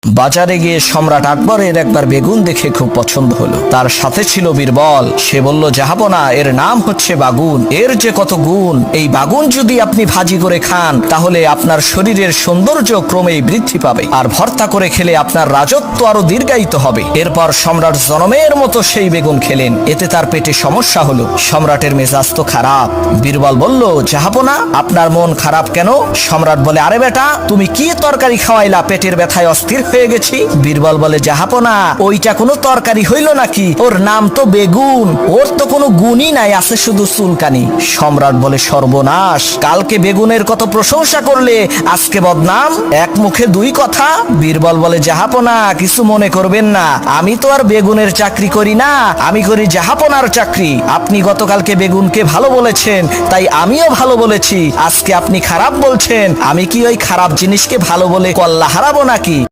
বাজারে গিয়ে সম্রাট আকবরের একবার বেগুন দেখে খুব পছন্দ হলো। তার সাথে ছিল বীরবল। সে বলল, জাহাপনা, এর নাম হচ্ছে বাগুন, এর যে কত গুণ। এই বাগুন যদি আপনি ভাজি করে খান তাহলে আপনার শরীরের সৌন্দর্য ক্রমেই বৃদ্ধি পাবে, আর ভর্তা করে খেলে আপনার রাজত্ব আরো দীর্ঘায়িত হবে। এরপর সম্রাট জনমের মতো সেই বেগুন খেলেন। এতে তার পেটে সমস্যা হলো। সম্রাটের মেজাজ তো খারাপ। বীরবল বলল, জাহাপনা, আপনার মন খারাপ কেন? সম্রাট বলে, আরে বেটা, তুমি কি তরকারি খাওয়াইলা, পেটের ব্যথায় অস্থির হয়ে গেছি। বীরবল বলে, জাহাপনা, ওইটা কোনো তরকারি হইল নাকি? ওর নাম তো বেগুন, ওর তো কোনো গুণই নাই, আছে শুধু চুলকানি। সম্রাট বলে, সর্বনাশ, কালকে বেগুনের কত প্রশংসা করলে, আজকে বদনাম, এক মুখে দুই কথা। বীরবল বলে, জাহাপনা, কিছু মনে করবেন না, আমি তো আর বেগুনের চাকরি করি না, আমি করি জাহাপনার চাকরি। আপনি গতকালকে বেগুনকে ভালো বলেছেন, তাই আমিও ভালো বলেছি। আজকে আপনি খারাপ বলছেন, আমি কি ওই খারাপ জিনিসকে ভালো বলে কল্লা হারাবো নাকি?